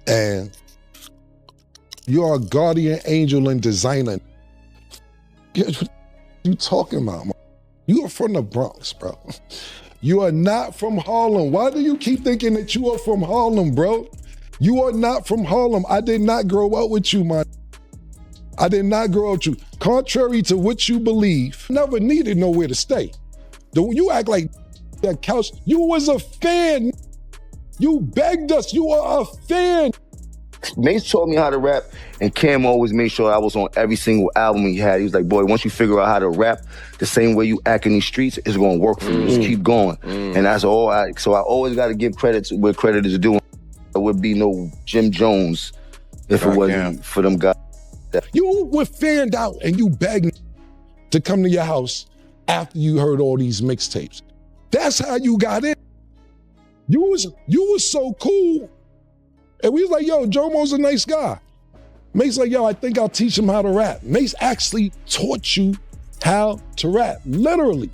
And you are a guardian angel and designer. What you talking about, man? You are from the Bronx, bro. You are not from Harlem. Why do you keep thinking that you are from Harlem, bro? You are not from Harlem. I did not grow up with you, man. I did not grow up with you. Contrary to what you believe, never needed nowhere to stay. You act like that couch. You was a fan. You begged us. You are a fan. Mace taught me how to rap, and Cam always made sure I was on every single album he had. He was like, boy, once you figure out how to rap the same way you act in these streets, it's gonna work for you. Just keep going. And that's all so I always gotta give credit to where credit is due. There would be no Jim Jones if it wasn't for them guys. You were fanned out and you begged to come to your house after you heard all these mixtapes. That's how you got in. You was so cool. And we was like, yo, Jomo's a nice guy. Mace like, yo, I think I'll teach him how to rap. Mace actually taught you how to rap. Literally.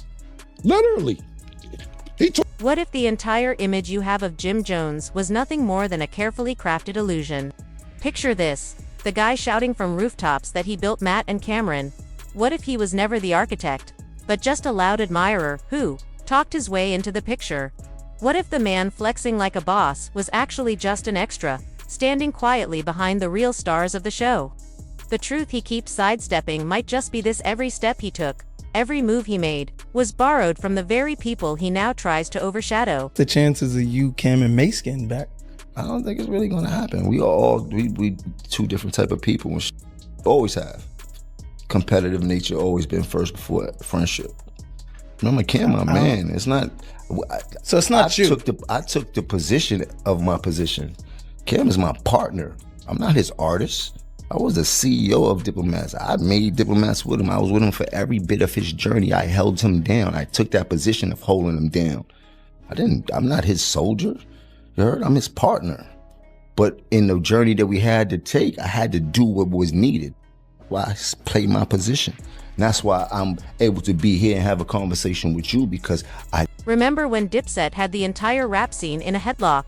What if the entire image you have of Jim Jones was nothing more than a carefully crafted illusion? Picture this, the guy shouting from rooftops that he built Matt and Cameron. What if he was never the architect, but just a loud admirer who talked his way into the picture? What if the man flexing like a boss was actually just an extra, standing quietly behind the real stars of the show? The truth he keeps sidestepping might just be this: every step he took, every move he made, was borrowed from the very people he now tries to overshadow. The chances of you, Cam, and Mace getting back? I don't think it's really gonna happen. We two different type of people. Always have. Competitive nature always been first before friendship. Remember, Cam, my man. It's not. So it's not you. I took the position of my position. Cam is my partner. I'm not his artist. I was the CEO of Diplomats. I made Diplomats with him. I was with him for every bit of his journey. I held him down. I took that position of holding him down. I'm not his soldier. You heard? I'm his partner. But in the journey that we had to take, I had to do what was needed. Well, I played my position. And that's why I'm able to be here and have a conversation with you, because I... Remember when Dipset had the entire rap scene in a headlock?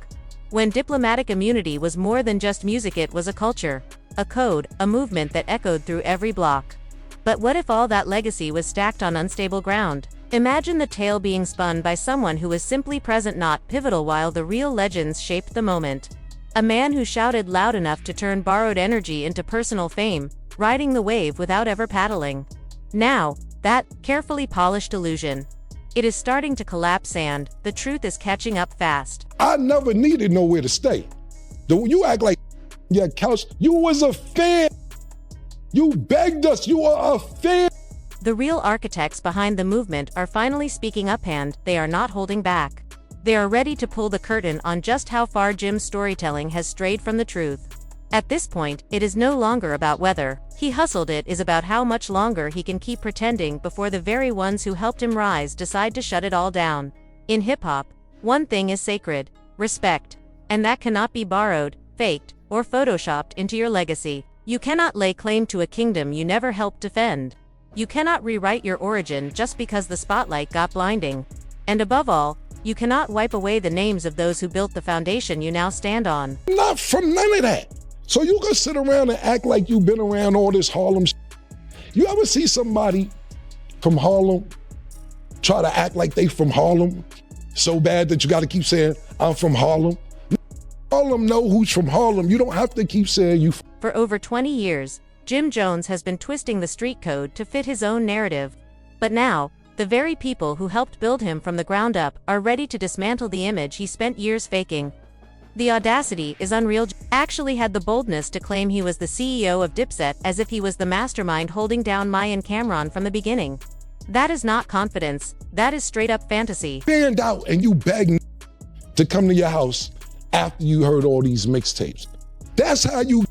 When diplomatic immunity was more than just music, it was a culture, a code, a movement that echoed through every block. But what if all that legacy was stacked on unstable ground? Imagine the tale being spun by someone who was simply present, not pivotal, while the real legends shaped the moment. A man who shouted loud enough to turn borrowed energy into personal fame, riding the wave without ever paddling. Now, that carefully polished illusion, it is starting to collapse, and the truth is catching up fast. I never needed nowhere to stay. You act like your couch. You was a fan. You begged us. You are a fan. The real architects behind the movement are finally speaking up, and they are not holding back. They are ready to pull the curtain on just how far Jim's storytelling has strayed from the truth. At this point, it is no longer about whether he hustled. It is about how much longer he can keep pretending before the very ones who helped him rise decide to shut it all down. In hip-hop, one thing is sacred: respect. And that cannot be borrowed, faked, or photoshopped into your legacy. You cannot lay claim to a kingdom you never helped defend. You cannot rewrite your origin just because the spotlight got blinding. And above all, you cannot wipe away the names of those who built the foundation you now stand on. Not from none of that. So you can sit around and act like you've been around all this Harlem shit. You ever see somebody from Harlem try to act like they from Harlem so bad that you got to keep saying, I'm from Harlem? Harlem know who's from Harlem. You don't have to keep saying you. For over 20 years, Jim Jones has been twisting the street code to fit his own narrative. But now, the very people who helped build him from the ground up are ready to dismantle the image he spent years faking. The audacity is unreal. Actually had the boldness to claim he was the CEO of Dipset as if he was the mastermind holding down Maya and Cameron from the beginning. That is not confidence, that is straight up fantasy. Fanned out and you begged to come to your house after you heard all these mixtapes. That's how you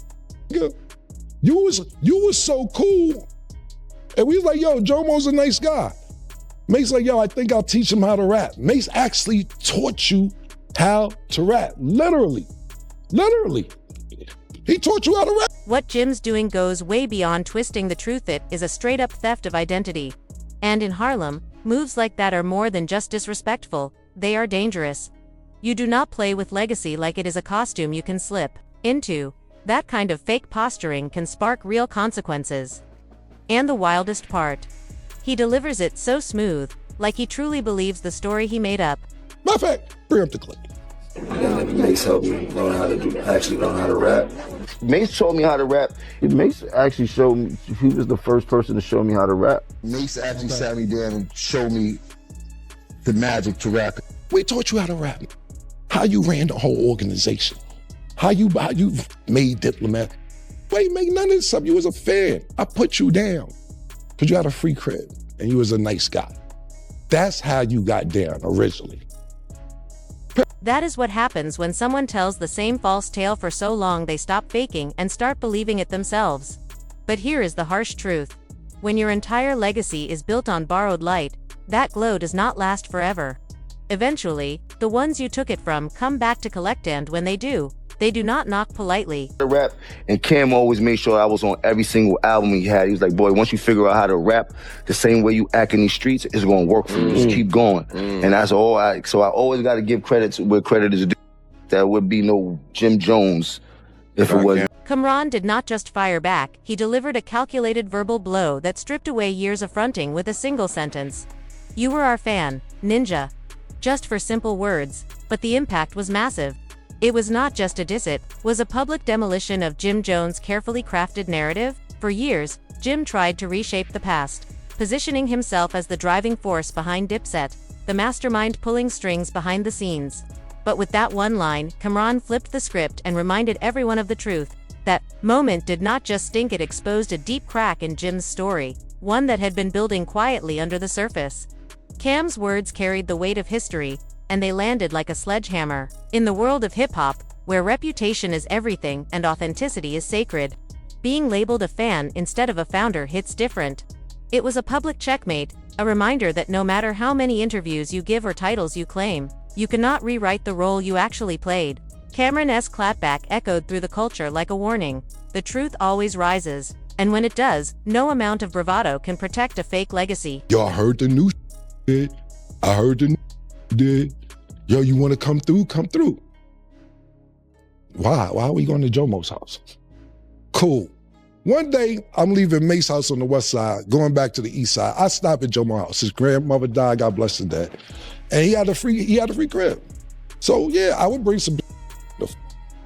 was so cool. And we was like, yo, Jomo's a nice guy. Mace like, yo, I think I'll teach him how to rap. Mace actually taught you how to rap. Literally. He taught you how to rap. What Jim's doing goes way beyond twisting the truth. It is a straight up theft of identity. And in Harlem, moves like that are more than just disrespectful, they are dangerous. You do not play with legacy like it is a costume you can slip. into. That kind of fake posturing can spark real consequences. And the wildest part. He delivers it so smooth, like he truly believes the story he made up. Matter of fact, bring up the clip. Mace helped me learn how to rap. Mace taught me how to rap. Mace actually showed me, he was the first person to show me how to rap. Mace actually sat me down and showed me the magic to rap. We taught you how to rap. How you ran the whole organization. How you made Diplomat. We ain't make none of this stuff. You was a fan. I put you down because you had a free crib and you was a nice guy. That's how you got down originally. That is what happens when someone tells the same false tale for so long they stop faking and start believing it themselves. But here is the harsh truth. When your entire legacy is built on borrowed light, that glow does not last forever. Eventually, the ones you took it from come back to collect, and when they do not knock politely. The rap, and Cam always made sure I was on every single album he had. He was like, boy, once you figure out how to rap the same way you act in these streets, it's gonna work for you. Just keep going. And that's all so I always gotta give credit to where credit is due. There would be no Jim Jones if it wasn't. Kamran did not just fire back, he delivered a calculated verbal blow that stripped away years of fronting with a single sentence. You were our fan, Ninja. Just for simple words, but the impact was massive. It was not just a diss, it was a public demolition of Jim Jones' carefully crafted narrative. For years, Jim tried to reshape the past, positioning himself as the driving force behind Dipset, the mastermind pulling strings behind the scenes. But with that one line, Kamran flipped the script and reminded everyone of the truth. That moment did not just stink, it exposed a deep crack in Jim's story, one that had been building quietly under the surface. Cam's words carried the weight of history, and they landed like a sledgehammer. In the world of hip-hop, where reputation is everything and authenticity is sacred, being labeled a fan instead of a founder hits different. It was a public checkmate, a reminder that no matter how many interviews you give or titles you claim, you cannot rewrite the role you actually played. Cameron's clapback echoed through the culture like a warning. The truth always rises, and when it does, no amount of bravado can protect a fake legacy. Y'all heard the new shit. I heard the new did. Yo, you want to come through? Come through. Why? Why are we going to Jomo's house? Cool. One day, I'm leaving Mace's house on the west side, going back to the east side. I stop at Jomo's house. His grandmother died, God bless his dad. And he had a free crib. So yeah, I would bring some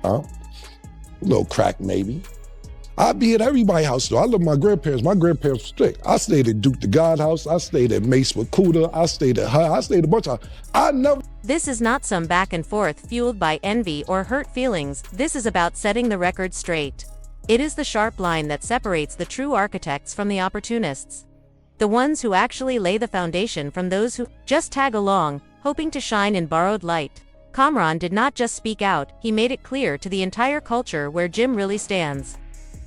a little crack maybe. I'd be at everybody's house though. I love my grandparents. My grandparents were strict. I stayed at Duke the God house. I stayed at Mace with Cuda. I stayed at her. I stayed a bunch of This is not some back and forth fueled by envy or hurt feelings. This is about setting the record straight. It is the sharp line that separates the true architects from the opportunists. The ones who actually lay the foundation from those who just tag along, hoping to shine in borrowed light. Kamran did not just speak out, he made it clear to the entire culture where Jim really stands.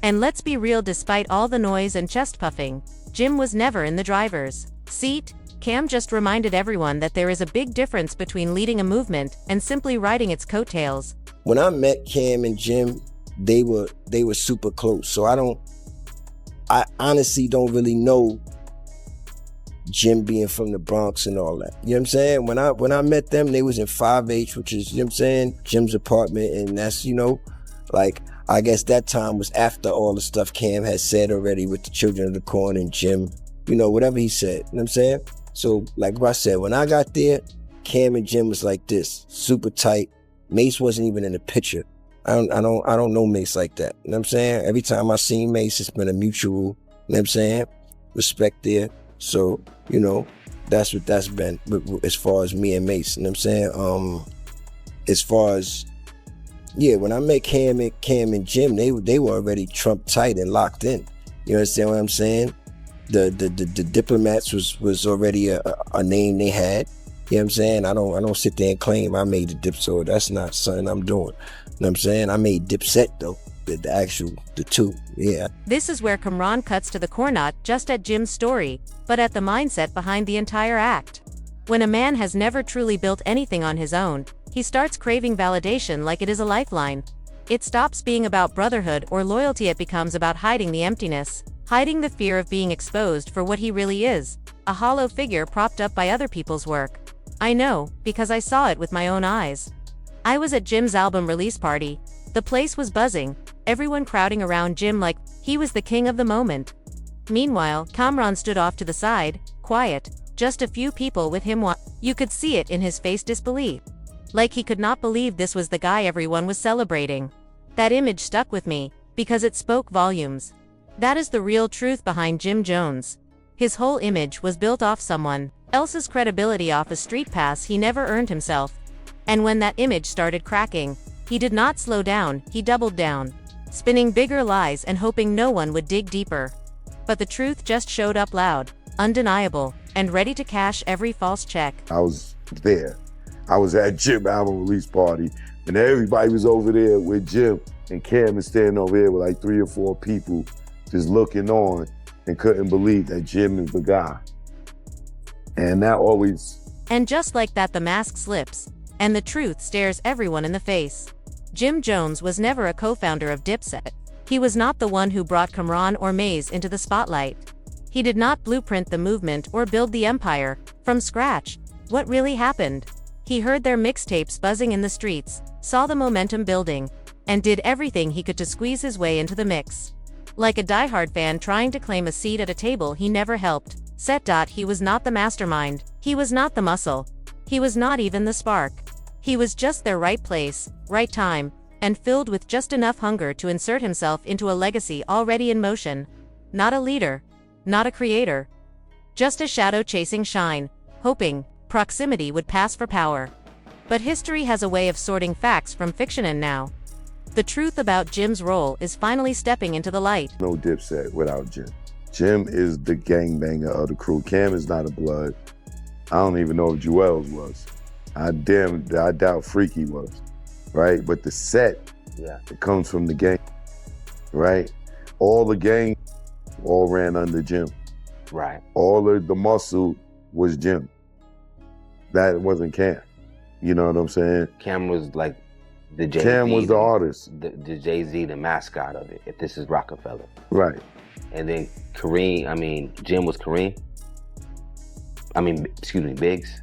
And let's be real, despite all the noise and chest puffing, Jim was never in the driver's seat. Cam just reminded everyone that there is a big difference between leading a movement and simply riding its coattails. When I met Cam and Jim, they were super close. So I honestly don't really know Jim being from the Bronx and all that. You know what I'm saying? When I met them, they was in 5H, which is, you know what I'm saying, Jim's apartment, and that's, you know, like, I guess that time was after all the stuff Cam had said already with the Children of the Corn and Jim, you know, whatever he said, you know what I'm saying? So, like I said, when I got there, Cam and Jim was like this, super tight. Mace wasn't even in the picture. I don't know Mace like that, you know what I'm saying? Every time I seen Mace, it's been a mutual, you know what I'm saying, respect there. So, you know, that's what that's been as far as me and Mace, you know what I'm saying? As far as, yeah, when I met Cam and Jim, they were already Trump tight and locked in. You understand what I'm saying? The Diplomats was already a name they had. You know what I'm saying? I don't sit there and claim I made the Dip, so that's not something I'm doing. You know what I'm saying? I made Dipset though, the two, yeah. This is where Kamran cuts to the core, not just at Jim's story, but at the mindset behind the entire act. When a man has never truly built anything on his own, he starts craving validation like it is a lifeline. It stops being about brotherhood or loyalty, it becomes about hiding the emptiness, hiding the fear of being exposed for what he really is, a hollow figure propped up by other people's work. I know, because I saw it with my own eyes. I was at Jim's album release party, The place was buzzing, everyone crowding around Jim like he was the king of the moment. Meanwhile, Kamran stood off to the side, quiet, just a few people with him. You could see it in his face, disbelief. Like he could not believe this was the guy everyone was celebrating. That image stuck with me, because it spoke volumes. That is the real truth behind Jim Jones. His whole image was built off someone else's credibility, off a street pass he never earned himself. And when that image started cracking, he did not slow down, he doubled down, spinning bigger lies and hoping no one would dig deeper. But the truth just showed up loud, undeniable, and ready to cash every false check. I was there. I was at Jim album release party, and everybody was over there with Jim, and Cam was standing over there with like 3 or 4 people just looking on and couldn't believe that Jim is the guy. And that always... And just like that, the mask slips, and the truth stares everyone in the face. Jim Jones was never a co-founder of Dipset. He was not the one who brought Kamran or Maze into the spotlight. He did not blueprint the movement or build the empire from scratch. What really happened? He heard their mixtapes buzzing in the streets, saw the momentum building, and did everything he could to squeeze his way into the mix. Like a diehard fan trying to claim a seat at a table he never helped. He was not the mastermind. He was not the muscle. He was not even the spark. He was just their right place, right time, and filled with just enough hunger to insert himself into a legacy already in motion. Not a leader, not a creator. Just a shadow chasing shine, hoping proximity would pass for power. But history has a way of sorting facts from fiction, and now the truth about Jim's role is finally stepping into the light. No Dipset without Jim. Jim is the gangbanger of the crew. Cam is not a blood. I don't even know if Joel's was. I doubt Freaky was, right? But the set, it comes from the gang, right? All the gang all ran under Jim. Right. All of the muscle was Jim. That wasn't Cam. You know what I'm saying? Cam was like the Jay-Z. Cam was the artist. The Jay-Z, the mascot of it, if this is Rockefeller. Right. And then Jim was Kareem. Biggs.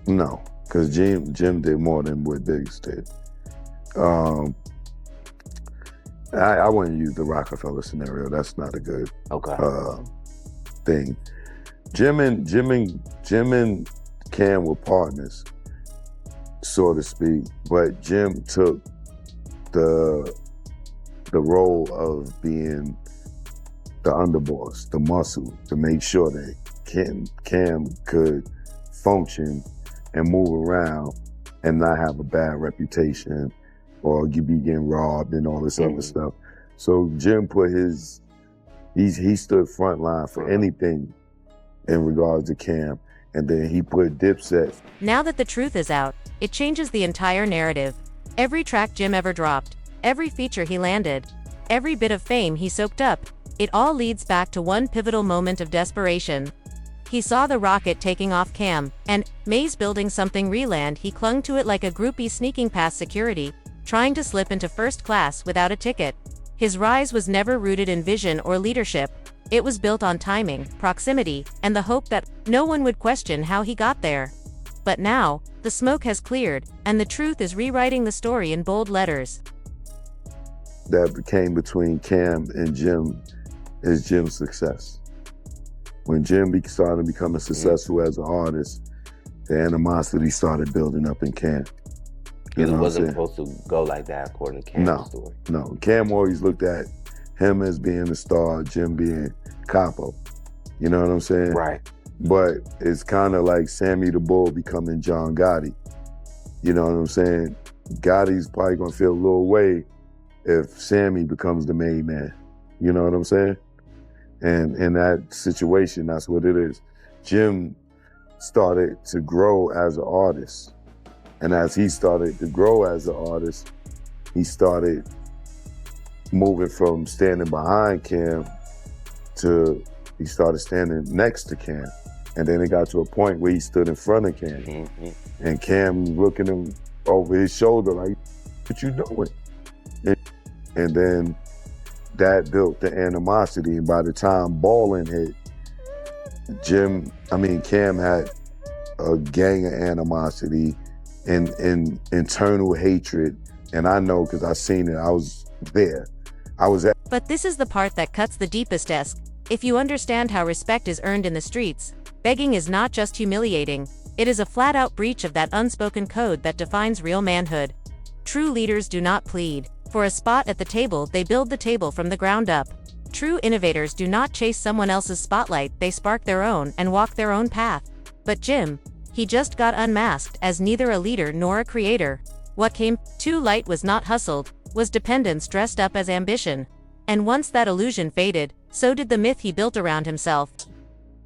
No, because Jim did more than what Biggs did. I wouldn't use the Rockefeller scenario. That's not a good thing. Jim and Cam were partners, so to speak, but Jim took the role of being the underboss, the muscle, to make sure that Cam could function and move around and not have a bad reputation or you be getting robbed and all this other stuff. So Jim put he stood front line for anything in regards to Cam, and then he put Dipset. Now that the truth is out, it changes the entire narrative. Every track Jim ever dropped, every feature he landed, every bit of fame he soaked up, it all leads back to one pivotal moment of desperation. He saw the rocket taking off Cam, and Maze building something reland. He clung to it like a groupie sneaking past security, trying to slip into first class without a ticket. His rise was never rooted in vision or leadership. It was built on timing, proximity, and the hope that no one would question how he got there. But now, the smoke has cleared, and the truth is rewriting the story in bold letters. That came between Cam and Jim is Jim's success. When Jim started becoming successful as an artist, the animosity started building up in Cam. It wasn't supposed to go like that according to Cam's story. No, Cam always looked at him as being the star, Jim being capo. You know what I'm saying? Right. But it's kind of like Sammy the Bull becoming John Gotti. You know what I'm saying? Gotti's probably gonna feel a little way if Sammy becomes the main man. You know what I'm saying? And in that situation, that's what it is. Jim started to grow as an artist. And as he started to grow as an artist, he started moving from standing behind Cam to he started standing next to Cam. And then it got to a point where he stood in front of Cam. Mm-hmm. And Cam looking him over his shoulder like, what you doing? And then that built the animosity. And by the time Ballin hit, Cam had a gang of animosity and internal hatred And I know because I seen it. I was there. I was at. But this is the part that cuts the deepest. If you understand how respect is earned in the streets, begging is not just humiliating, it is a flat-out breach of that unspoken code that defines real manhood. True leaders do not plead for a spot at the table, they build the table from the ground up. True innovators do not chase someone else's spotlight, they spark their own and walk their own path. But Jim, he just got unmasked as neither a leader nor a creator. What came too light was not hustled, was dependence dressed up as ambition. And once that illusion faded, so did the myth he built around himself.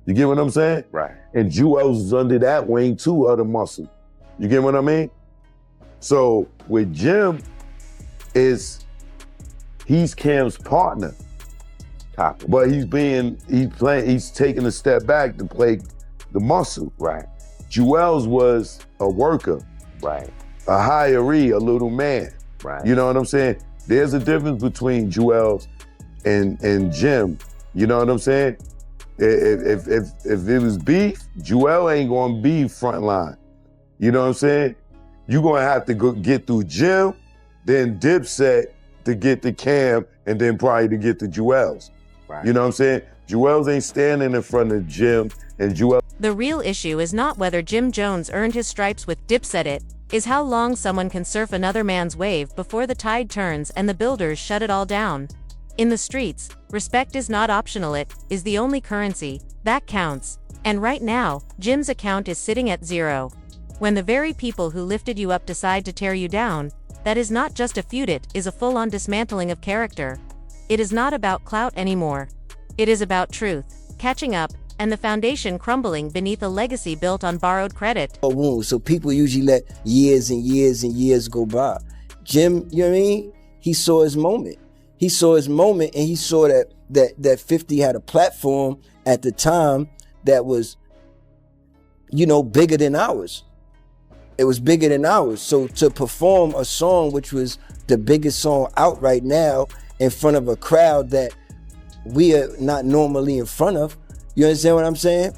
You get what I'm saying? Right. And Jewels was under that wing too of the muscle. You get what I mean? So with Jim, he's Cam's partner. Copy. But he's taking a step back to play the muscle. Right. Jewels was a worker. Right. A hiree, a little man. Right. You know what I'm saying? There's a difference between Jewels and Jim. You know what I'm saying? If it was beef, Jewel ain't gonna be front line. You know what I'm saying? You're gonna have to go get through Jim, then Dipset to get to Cam, and then probably to get to Jewels. Right. You know what I'm saying? Jewels ain't standing in front of Jim, and Jewel. The real issue is not whether Jim Jones earned his stripes with Dipset, it is how long someone can surf another man's wave before the tide turns and the builders shut it all down. In the streets, respect is not optional, it is the only currency that counts. And right now, Jim's account is sitting at 0. When the very people who lifted you up decide to tear you down, that is not just a feud, it is a full-on dismantling of character. It is not about clout anymore. It is about truth, catching up, and the foundation crumbling beneath a legacy built on borrowed credit. So people usually let years and years and years go by. Jim, you know what I mean? He saw his moment. He saw his moment, and he saw that 50 had a platform at the time that was, bigger than ours. It was bigger than ours. So to perform a song which was the biggest song out right now in front of a crowd that we are not normally in front of, you understand what I'm saying?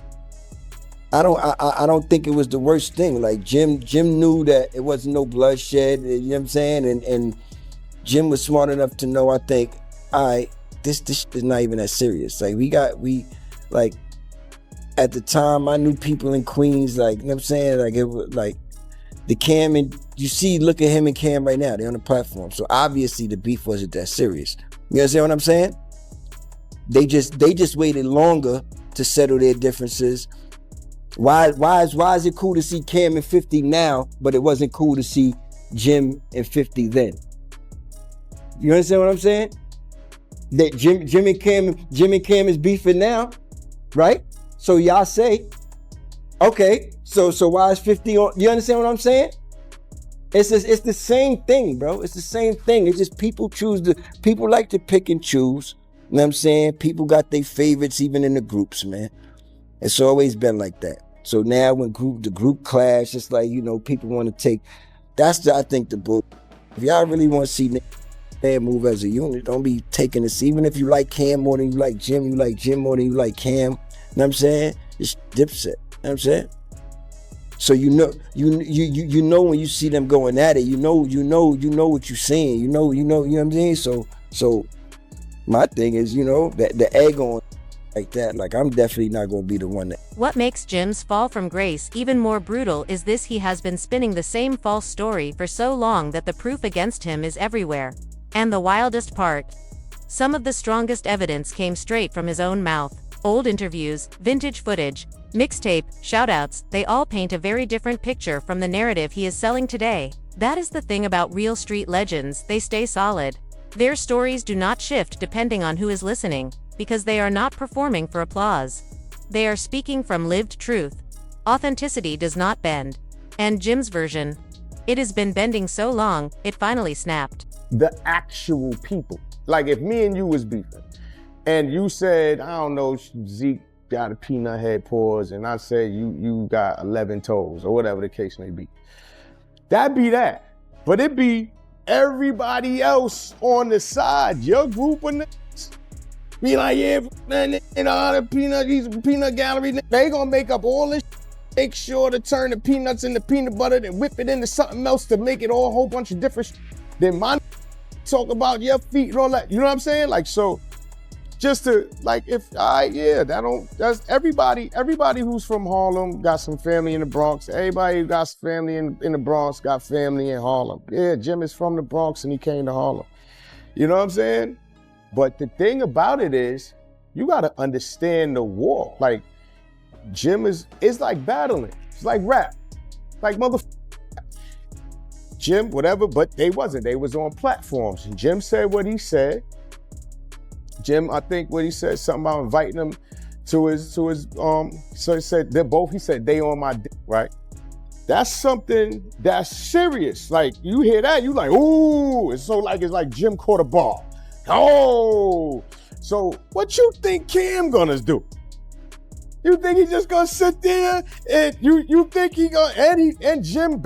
I don't think it was the worst thing. Like Jim knew that it wasn't no bloodshed, you know what I'm saying? And Jim was smart enough to know, I think, all right, this is not even that serious. Like at the time I knew people in Queens, like, you know what I'm saying? Like it was like the Cam, and look at him and Cam right now, they're on the platform. So obviously the beef wasn't that serious. You understand what I'm saying? They just waited longer to settle their differences. Why is it cool to see Cam and 50 now, but it wasn't cool to see Jim and 50 then? You understand what I'm saying? That Jim and Cam is beefing now, right? So y'all say, okay, so why is 50 on? You understand what I'm saying? It's the same thing, bro. It's the same thing. It's just people like to pick and choose. You know what I'm saying? People got their favorites even in the groups, man. It's always been like that. So now when the group clash, it's like, people want to take, I think the book. If y'all really want to see Cam move as a unit, don't be taking this. Even if you like Cam more than you like Jim more than you like Cam. You know what I'm saying? It's Dipset. You know what I'm saying? So you know when you see them going at it, you know what you're saying. You know what I'm saying? So my thing is, that the egg on like that, like I'm definitely not gonna be the one that. What makes Jim's fall from grace even more brutal is this: he has been spinning the same false story for so long that the proof against him is everywhere. And the wildest part, some of the strongest evidence came straight from his own mouth. Old interviews, vintage footage, mixtape, shoutouts, they all paint a very different picture from the narrative he is selling today. That is the thing about real street legends, they stay solid. Their stories do not shift depending on who is listening, because they are not performing for applause. They are speaking from lived truth. Authenticity does not bend. And Jim's version, it has been bending so long, it finally snapped. The actual people. Like if me and you was beefing, and you said, I don't know, Zeke got a peanut head paws, and I said you got 11 toes, or whatever the case may be. That'd be that. But it be everybody else on the side, your group of niggas, be like, yeah, man, the peanut, he's a peanut gallery. They gonna make up all this, make sure to turn the peanuts into peanut butter, then whip it into something else to make it all a whole bunch of different. then my talk about your feet and all that. You know what I'm saying? Like, so just to, like, if that's everybody who's from Harlem got some family in the Bronx. Everybody who got family in the Bronx got family in Harlem. Yeah, Jim is from the Bronx and he came to Harlem. You know what I'm saying? But the thing about it is, you gotta understand the war. Like, Jim it's like battling. It's like rap. Like Jim, whatever, but they wasn't. They was on platforms. And Jim said what he said. Jim, I think what he said, something about inviting him to his, so he said, he said, they on my dick, right? That's something that's serious. Like, you hear that, you like, ooh, it's like Jim caught a ball. Oh, so what you think Cam gonna do? You think he's just gonna sit there and you think he gonna, and Jim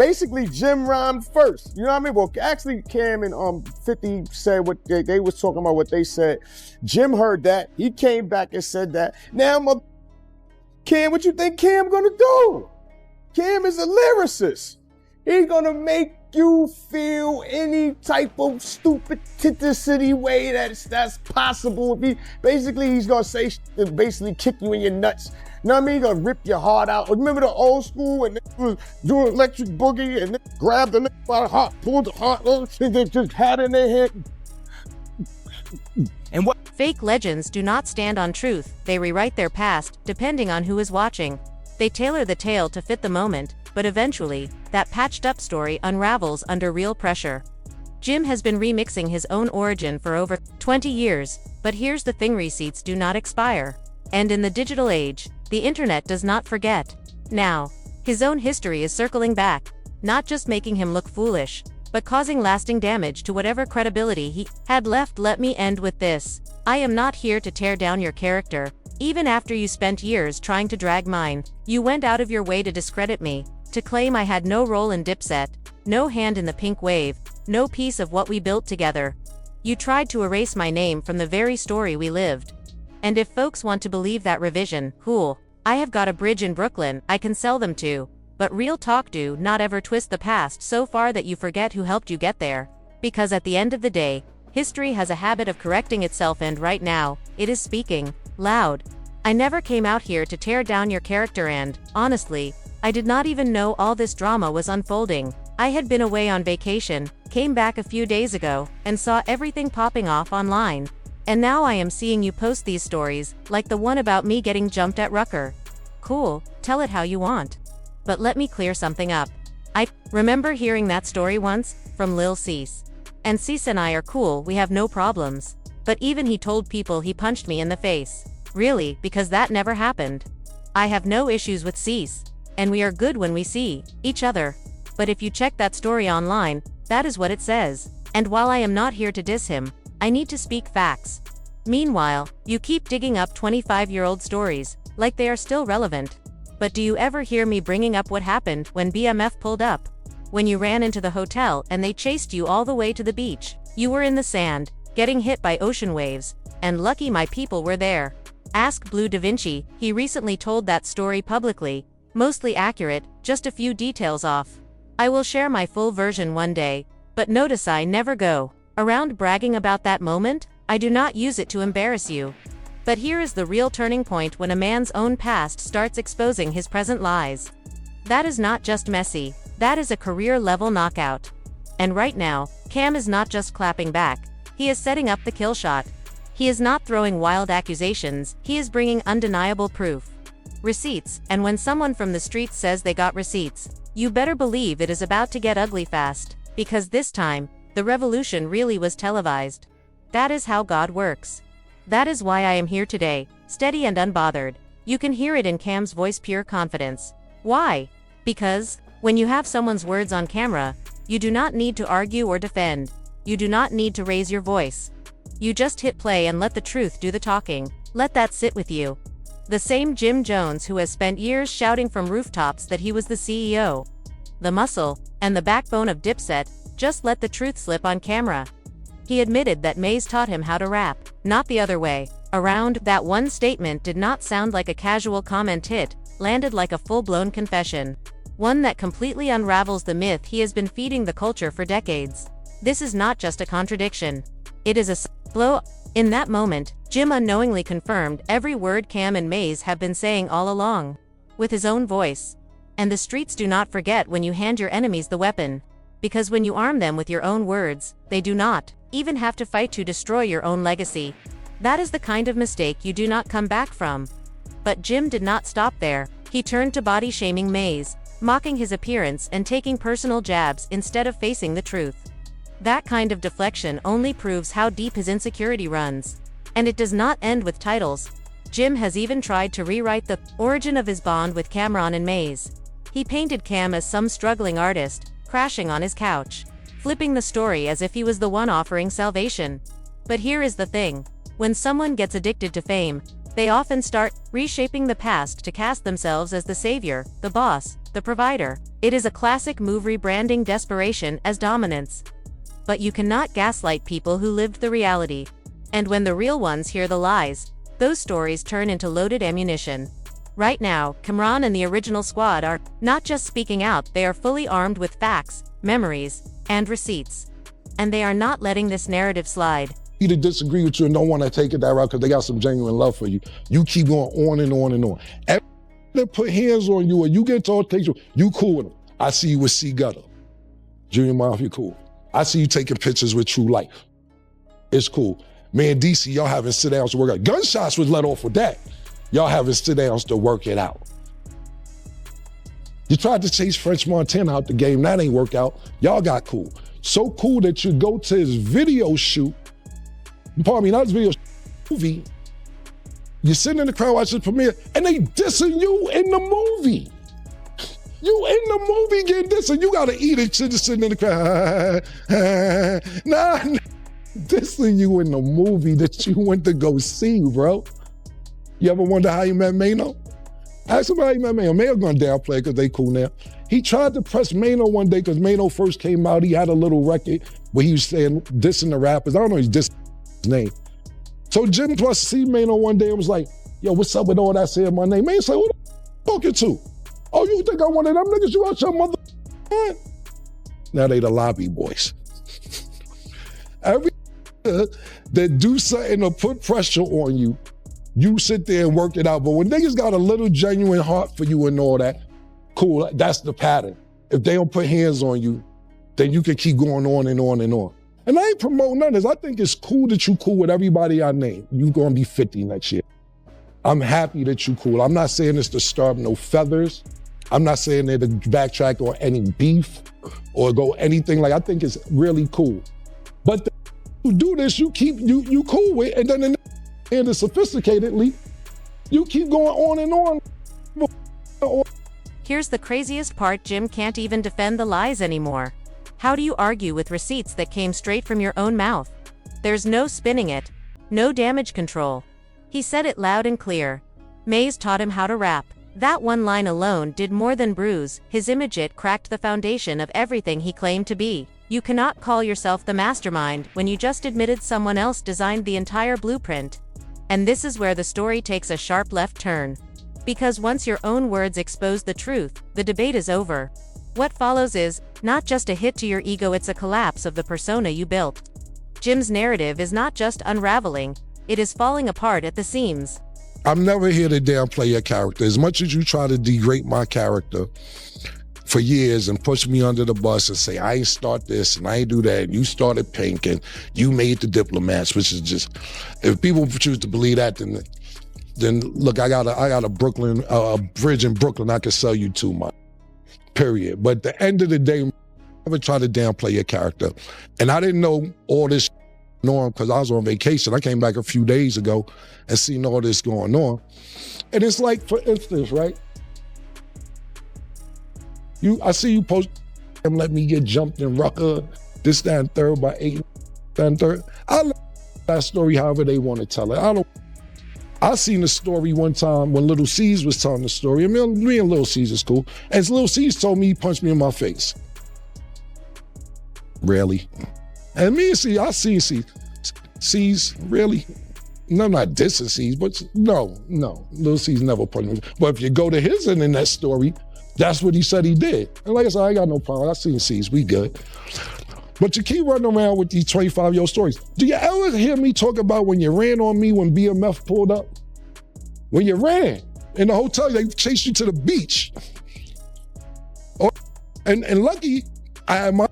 rhymed first. You know what I mean? Well, actually Cam and 50 said what they was talking about what they said. Jim heard that. He came back and said that. Now, Cam, what you think Cam gonna do? Cam is a lyricist. He's gonna make you feel any type of stupidity way that's possible. He's gonna say basically kick you in your nuts. You know what I mean? He's gonna rip your heart out. Remember the old school when they was doing electric boogie and they grabbed the nigga by the heart, pulled the heart, and they just had it in their head. And what? Fake legends do not stand on truth. They rewrite their past, depending on who is watching. They tailor the tale to fit the moment, but eventually, that patched-up story unravels under real pressure. Jim has been remixing his own origin for over 20 years, but here's the thing: receipts do not expire. And in the digital age, the internet does not forget. Now, his own history is circling back, not just making him look foolish, but causing lasting damage to whatever credibility he had left. Let me end with this. I am not here to tear down your character. Even after you spent years trying to drag mine, you went out of your way to discredit me, to claim I had no role in Dipset, no hand in the pink wave, no piece of what we built together. You tried to erase my name from the very story we lived. And if folks want to believe that revision, cool. I have got a bridge in Brooklyn I can sell them to. But real talk, do not ever twist the past so far that you forget who helped you get there. Because at the end of the day, history has a habit of correcting itself, and right now, it is speaking loud. I never came out here to tear down your character, and, honestly, I did not even know all this drama was unfolding. I had been away on vacation, came back a few days ago, and saw everything popping off online. And now I am seeing you post these stories, like the one about me getting jumped at Rucker. Cool, tell it how you want. But let me clear something up. I remember hearing that story once, from Lil Cease. And Cease and I are cool, we have no problems. But even he told people he punched me in the face. Really, because that never happened. I have no issues with Cease, and we are good when we see each other. But if you check that story online, that is what it says. And while I am not here to diss him, I need to speak facts. Meanwhile, you keep digging up 25-year-old stories, like they are still relevant. But do you ever hear me bringing up what happened when BMF pulled up? When you ran into the hotel and they chased you all the way to the beach. You were in the sand, getting hit by ocean waves, and lucky my people were there. Ask Blue Da Vinci, he recently told that story publicly, mostly accurate, just a few details off. I will share my full version one day, but notice I never go around bragging about that moment. I do not use it to embarrass you. But here is the real turning point when a man's own past starts exposing his present lies. That is not just messy, that is a career-level knockout. And right now, Cam is not just clapping back, he is setting up the kill shot. He is not throwing wild accusations, he is bringing undeniable proof. Receipts, and when someone from the streets says they got receipts, you better believe it is about to get ugly fast, because this time, the revolution really was televised. That is how God works. That is why I am here today, steady and unbothered. You can hear it in Cam's voice, pure confidence. Why? Because, when you have someone's words on camera, you do not need to argue or defend. You do not need to raise your voice. You just hit play and let the truth do the talking. Let that sit with you. The same Jim Jones who has spent years shouting from rooftops that he was the CEO, the muscle, and the backbone of Dipset, just let the truth slip on camera. He admitted that Maze taught him how to rap, not the other way around. That one statement did not sound like a casual comment, it landed like a full-blown confession. One that completely unravels the myth he has been feeding the culture for decades. This is not just a contradiction. It is a blow. In that moment, Jim unknowingly confirmed every word Cam and Maze have been saying all along, with his own voice. And the streets do not forget when you hand your enemies the weapon. Because when you arm them with your own words, they do not even have to fight to destroy your own legacy. That is the kind of mistake you do not come back from. But Jim did not stop there. He turned to body shaming Maze, mocking his appearance and taking personal jabs instead of facing the truth. That kind of deflection only proves how deep his insecurity runs. And it does not end with titles. Jim has even tried to rewrite the origin of his bond with Cameron and Maze. He painted Cam as some struggling artist, crashing on his couch, flipping the story as if he was the one offering salvation. But here is the thing. When someone gets addicted to fame, they often start reshaping the past to cast themselves as the savior, the boss, the provider. It is a classic move, rebranding desperation as dominance. But you cannot gaslight people who lived the reality. And when the real ones hear the lies, those stories turn into loaded ammunition. Right now, Cameron and the original squad are not just speaking out, they are fully armed with facts, memories, and receipts. And they are not letting this narrative slide. To disagree with you and don't want to take it that route because they got some genuine love for you. You keep going on and on and on. Every they put hands on you or you get to altercation, you cool with them. I see you with C Gutter. Junior Mafia, cool. I see you taking pictures with True Life. It's cool. Man, DC, y'all having sit-downs to work out. Gunshots was let off with that. Y'all having sit-downs to work it out. You tried to chase French Montana out the game. That ain't work out. Y'all got cool. So cool that you go to his video shoot. Pardon me, not his video movie. You're sitting in the crowd watching the premiere and they dissing you in the movie. You in the movie getting dissed and you gotta eat it, just sitting in the crowd. Nah, dissing you in the movie that you went to go see, bro. You ever wonder how you met Mano? Ask him how you met Mano. Mano gonna downplay because they cool now. He tried to press Mano one day because Mano first came out. He had a little record where he was saying, dissing the rappers. I don't know, he's dissing his name. So Jim plus see Mano one day and was like, yo, what's up with all that saying my name? Mano said, who the talking to? Oh, you think I'm one of them niggas? You out your mother? Now they the lobby boys. Every that do something to put pressure on you, you sit there and work it out. But when niggas got a little genuine heart for you and all that, cool, that's the pattern. If they don't put hands on you, then you can keep going on and on and on. And I ain't promoting none of this. I think it's cool that you cool with everybody I name. You gonna be 50 next year. I'm happy that you cool. I'm not saying this to stir up no feathers. I'm not saying that to backtrack on any beef or go anything like. I think it's really cool. But you do this, you keep you cool with, and then and sophisticatedly, you keep going on and on. Here's the craziest part: Jim can't even defend the lies anymore. How do you argue with receipts that came straight from your own mouth? There's no spinning it, no damage control. He said it loud and clear. Maze taught him how to rap. That one line alone did more than bruise his image. It cracked the foundation of everything he claimed to be. You cannot call yourself the mastermind when you just admitted someone else designed the entire blueprint. And this is where the story takes a sharp left turn. Because once your own words expose the truth, the debate is over. What follows is not just a hit to your ego, it's a collapse of the persona you built. Jim's narrative is not just unraveling, it is falling apart at the seams. I'm never here to downplay your character. As much as you try to degrade my character for years and push me under the bus and say, I ain't start this and I ain't do that, and you started Pink and you made the Diplomats, which is just, if people choose to believe that, then look, I got a bridge in Brooklyn I can sell you to, my period. But at the end of the day, I never try to downplay your character. And I didn't know all this on because I was on vacation. I came back a few days ago and seen all this going on. And it's like, for instance, right? I see you post and let me get jumped in Rucker, this, that, and third by 8, that, and third. I let that story however they want to tell it. I seen the story one time when Little C's was telling the story. I mean, me and Little C's is cool. And Little C's told me he punched me in my face. Really? And me and C, I see C's, really? No, I'm not dissing C's, but no. Little C's never punched me. But if you go to his end in that story, that's what he said he did. And like I said, I ain't got no problem. I seen C's, we good. But you keep running around with these 25-year-old stories. Do you ever hear me talk about when you ran on me when BMF pulled up? When you ran in the hotel, they chased you to the beach. Oh, and lucky, I had my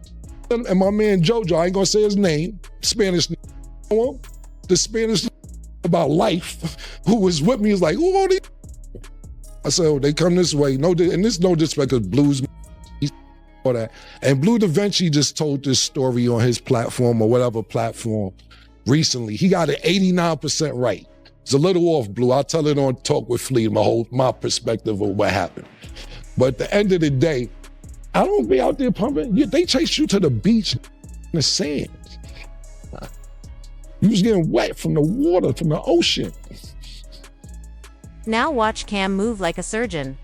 and my man Jojo, I ain't gonna say his name, Spanish, the Spanish about life, who was with me, was like, who are these? I said, oh, they come this way. No, and this no disrespect, because Blues, all that. And Blue Da Vinci just told this story on his platform or whatever platform recently. He got it 89% right. It's a little off, Blue. I'll tell it on Talk with Flea, my perspective of what happened. But at the end of the day, I don't be out there pumping. They chase you to the beach in the sand. You was getting wet from the water, from the ocean. Now watch Cam move like a surgeon.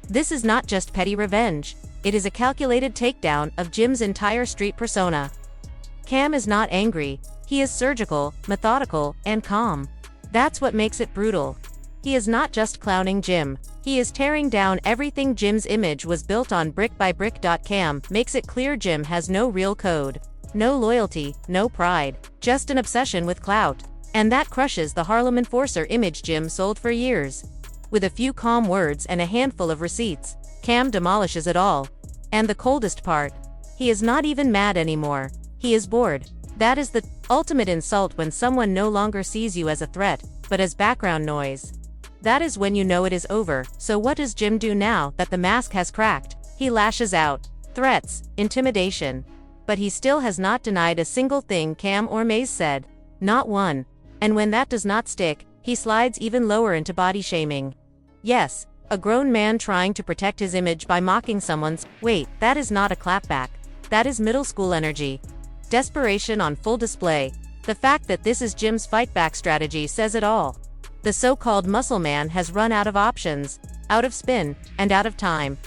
This is not just petty revenge. It is a calculated takedown of Jim's entire street persona. Cam is not angry. He is surgical, methodical, and calm. That's what makes it brutal. He is not just clowning Jim. He is tearing down everything Jim's image was built on brick by brick. Cam makes it clear Jim has no real code, no loyalty, no pride, just an obsession with clout. And that crushes the Harlem Enforcer image Jim sold for years. With a few calm words and a handful of receipts, Cam demolishes it all. And the coldest part, he is not even mad anymore. He is bored. That is the ultimate insult when someone no longer sees you as a threat, but as background noise. That is when you know it is over. So what does Jim do now that the mask has cracked? He lashes out. Threats, intimidation. But he still has not denied a single thing Cam or Maze said. Not one. And when that does not stick, he slides even lower into body shaming. Yes, a grown man trying to protect his image by mocking someone's, wait, that is not a clapback. That is middle school energy. Desperation on full display. The fact that this is Jim's fight-back strategy says it all. The so-called muscle man has run out of options, out of spin, and out of time.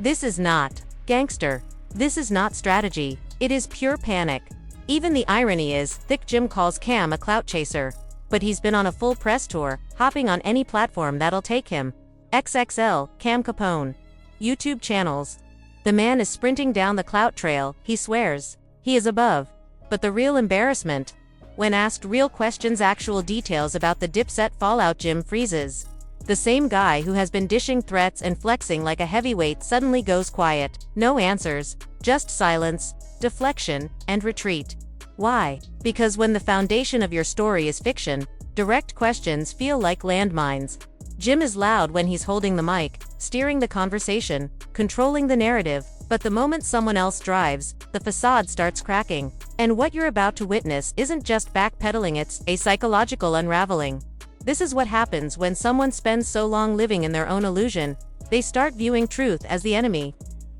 This is not gangster. This is not strategy. It is pure panic. Even the irony is, thick Jim calls Cam a clout chaser. But he's been on a full press tour, hopping on any platform that'll take him. XXL, Cam Capone. YouTube channels. The man is sprinting down the clout trail, he swears. He is above. But the real embarrassment? When asked real questions, actual details about the Dipset fallout, Jim freezes. The same guy who has been dishing threats and flexing like a heavyweight suddenly goes quiet. No answers, just silence, deflection, and retreat. Why? Because when the foundation of your story is fiction, direct questions feel like landmines. Jim is loud when he's holding the mic, steering the conversation, controlling the narrative, but the moment someone else drives, the facade starts cracking. And what you're about to witness isn't just backpedaling, it's a psychological unraveling. This is what happens when someone spends so long living in their own illusion, they start viewing truth as the enemy.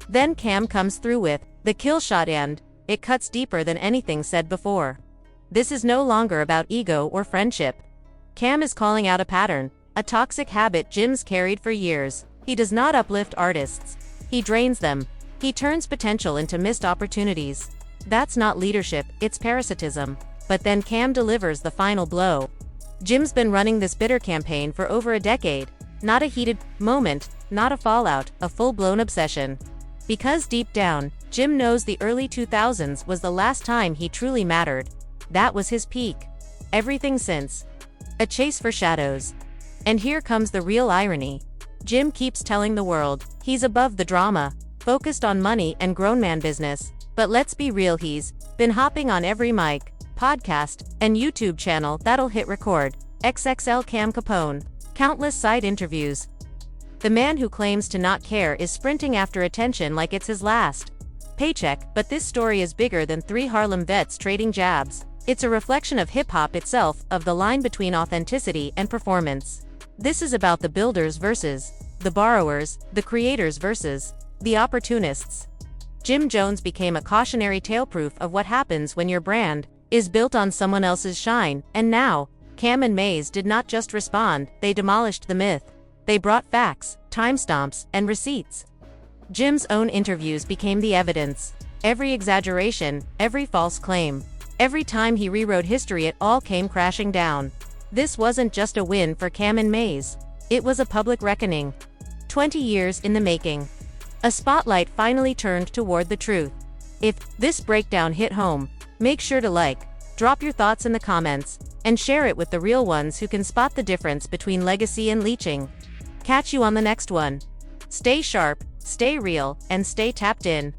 Then Cam comes through with the kill shot, and it cuts deeper than anything said before. This is no longer about ego or friendship. Cam is calling out a pattern, a toxic habit Jim's carried for years. He does not uplift artists. He drains them. He turns potential into missed opportunities. That's not leadership, it's parasitism. But then Cam delivers the final blow. Jim's been running this bitter campaign for over a decade. Not a heated moment, not a fallout, a full-blown obsession. Because deep down, Jim knows the early 2000s was the last time he truly mattered. That was his peak. Everything since. A chase for shadows. And here comes the real irony. Jim keeps telling the world, he's above the drama, focused on money and grown man business. But let's be real, he's been hopping on every mic, podcast, and YouTube channel that'll hit record. XXL Cam Capone. Countless side interviews. The man who claims to not care is sprinting after attention like it's his last paycheck, but this story is bigger than 3 Harlem vets trading jabs. It's a reflection of hip-hop itself, of the line between authenticity and performance. This is about the builders versus the borrowers, the creators versus the opportunists. Jim Jones became a cautionary tale, proof of what happens when your brand is built on someone else's shine, and now, Cam and Maze did not just respond, they demolished the myth. They brought facts, timestamps, and receipts. Jim's own interviews became the evidence. Every exaggeration, every false claim. Every time he rewrote history, it all came crashing down. This wasn't just a win for Cam and Maze. It was a public reckoning. 20 years in the making. A spotlight finally turned toward the truth. If this breakdown hit home, make sure to like, drop your thoughts in the comments, and share it with the real ones who can spot the difference between legacy and leeching. Catch you on the next one. Stay sharp, stay real, and stay tapped in.